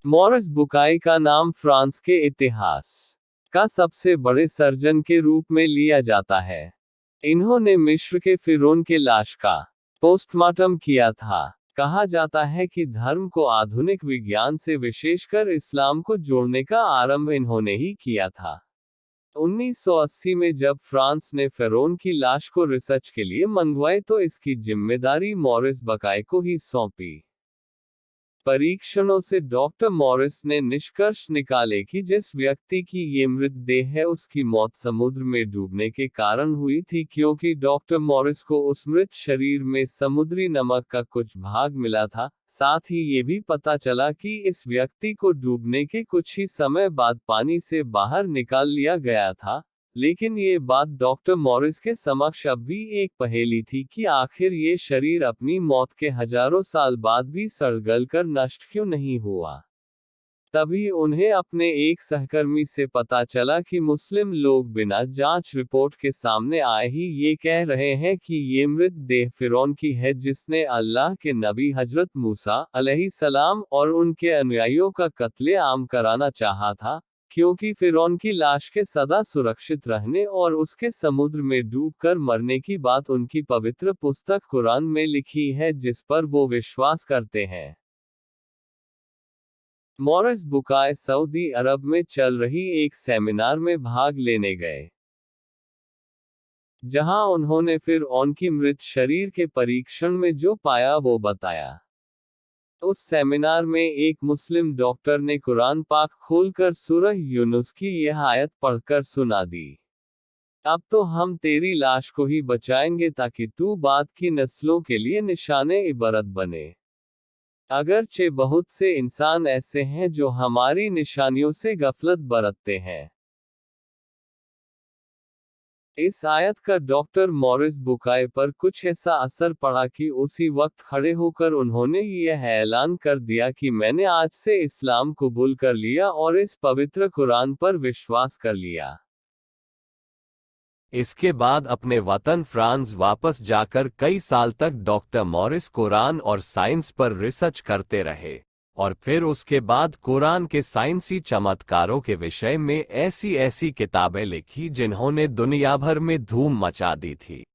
Morris बुकाई का नाम France के इतिहास का सबसे बड़े सर्जन के रूप में लिया जाता है। इन्होंने मिस्र के फिरौन के लाश का पोस्टमार्टम किया था। कहा जाता है कि धर्म को आधुनिक विज्ञान से विशेषकर इस्लाम को जोड़ने का आरंभ इन्होंने ही किया था। 1980 में जब फ्रांस ने फिरौन की लाश को रिसर्च के लिए मंगवाई तो इसकी जिम्मेदारी मॉरिस बुकाई को ही सौंपी। परीक्षणों से डॉक्टर मॉरिस ने निष्कर्ष निकाले कि जिस व्यक्ति की ये मृतदेह है उसकी मौत समुद्र में डूबने के कारण हुई थी, क्योंकि डॉक्टर मॉरिस को उस मृत शरीर में समुद्री नमक का कुछ भाग मिला था। साथ ही ये भी पता चला कि इस व्यक्ति को डूबने के कुछ ही समय बाद पानी से बाहर निकाल लिया गया था। लेकिन ये बात डॉक्टर मॉरिस के समक्ष अब भी एक पहेली थी कि आखिर ये शरीर अपनी मौत के हजारों साल बाद भी सड़ गल कर नष्ट क्यों नहीं हुआ। तभी उन्हें अपने एक सहकर्मी से पता चला कि मुस्लिम लोग बिना जांच रिपोर्ट के सामने आए ही ये कह रहे हैं कि ये मृतदेह फिरौन की है, जिसने अल्लाह के नबी हजरत मूसा अलैहिस्सलाम और उनके अनुयायियों का कत्ले आम कराना चाहा था, क्योंकि फिरौन की लाश के सदा सुरक्षित रहने और उसके समुद्र में डूबकर मरने की बात उनकी पवित्र पुस्तक कुरान में लिखी है, जिस पर वो विश्वास करते हैं। मॉरिस बुकाई सऊदी अरब में चल रही एक सेमिनार में भाग लेने गए, जहां उन्होंने फिरौन की मृत शरीर के परीक्षण में जो पाया वो बताया। उस सेमिनार में एक मुस्लिम डॉक्टर ने कुरान पाक खोलकर सूरह यूनुस की यह आयत पढ़कर सुना दी। अब तो हम तेरी लाश को ही बचाएंगे ताकि तू बाद की नस्लों के लिए निशाने इबरत बने। अगरचे बहुत से इंसान ऐसे हैं जो हमारी निशानियों से गफलत बरतते हैं। इस आयत का डॉक्टर मॉरिस बुकाई पर कुछ ऐसा असर पड़ा कि उसी वक्त खड़े होकर उन्होंने यह ऐलान कर दिया कि मैंने आज से इस्लाम कबूल कर लिया और इस पवित्र कुरान पर विश्वास कर लिया। इसके बाद अपने वतन फ्रांस वापस जाकर कई साल तक डॉक्टर मॉरिस कुरान और साइंस पर रिसर्च करते रहे, और फिर उसके बाद कुरान के साइंसी चमत्कारों के विषय में ऐसी ऐसी किताबें लिखी जिन्होंने दुनिया भर में धूम मचा दी थी।